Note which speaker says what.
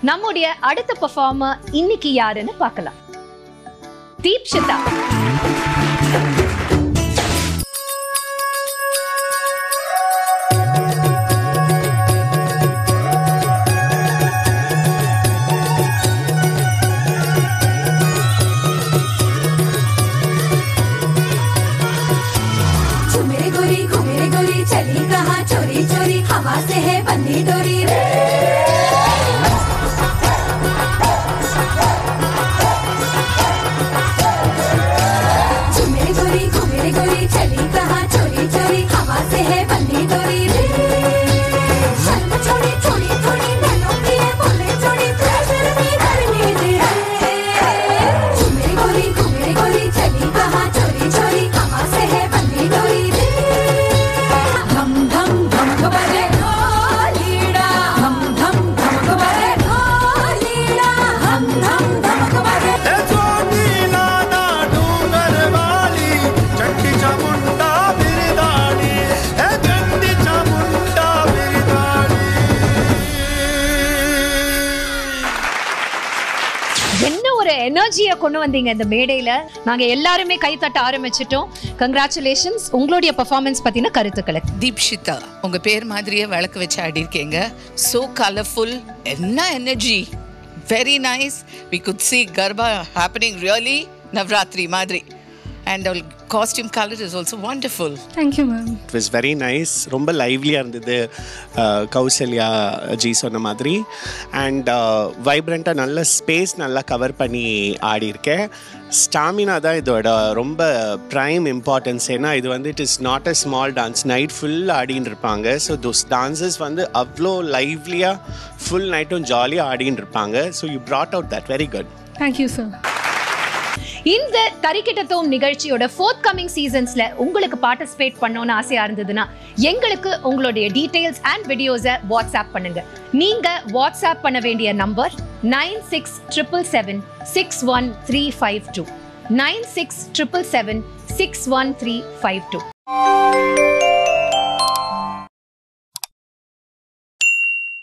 Speaker 1: நம்முடைய அடுத்த பெர்ஃபார்மர் இன்னைக்கு யாருன்னு பார்க்கலாம். தீப்ஷிதா.
Speaker 2: चोरी चोरी हवा से है बंदी डोरी रे मेरी गोरी चली कहाँ चोरी चोरी हवा से है बंदी डोरी रे शर्म छोड़ी थोड़ी थोड़ी नैनों की है बोले छोड़ी प्रेशर में करनी दे मेरी गोरी चली कहाँ चोरी चोरी हवा से है बंदी डोरी रे
Speaker 1: எனர்ஜியை கொண்டு வந்தீங்க இந்த மேடையில. நாங்க எல்லாருமே கை தட்ட ஆரம்பிச்சிட்டோம். கங்க்ராச்சுலேஷன்ஸ். உங்களுடைய பெர்ஃபார்மன்ஸ் பத்தின கருத்துக்களை.
Speaker 3: தீப்ஷிதா, உங்க பேர் மாதிரியே விளக்கு வச்சு ஆடி இருக்கீங்க. சோ கலர்ஃபுல், என்ன energy, very nice. We could see Garba happening really Navratri மாதிரி. And the costume color is also wonderful.
Speaker 4: Thank you ma'am.
Speaker 5: It was very nice. ரொம்ப லைவ்லியா இருந்தது கௌசல்யா ஜி சொன்ன மாதிரி. அண்ட் வைப்ரண்ட்டாக நல்ல ஸ்பேஸ் நல்லா கவர் பண்ணி ஆடி இருக்கேன். ஸ்டாமினா தான் இதோட ரொம்ப ப்ரைம் இம்பார்ட்டன்ஸ். ஏன்னா இது வந்து it is not a small dance. Night full ஆடின்னு இருப்பாங்க. ஸோ தோஸ் டான்சஸ் வந்து அவ்வளோ லைவ்லியாக ஃபுல் நைட்டும் ஜாலியாக ஆடின்னு இருப்பாங்க. So you brought out that very good.
Speaker 4: Thank you sir.
Speaker 1: இந்த தரிக்கிட்டத்தோம் நிகழ்ச்சியோட ஃபோர்த் கமிங் சீசன்ஸ்ல உங்களுக்கு பார்ட்டிசிபேட் பண்ணணும்னு ஆசையா இருந்ததுன்னா எங்களுக்கு உங்களுடைய டீடைல்ஸ் அண்ட் வீடியோஸை வாட்ஸ்அப் பண்ணுங்க. நீங்க வாட்ஸ்அப் பண்ண வேண்டிய நம்பர் 9677761352 9677761352.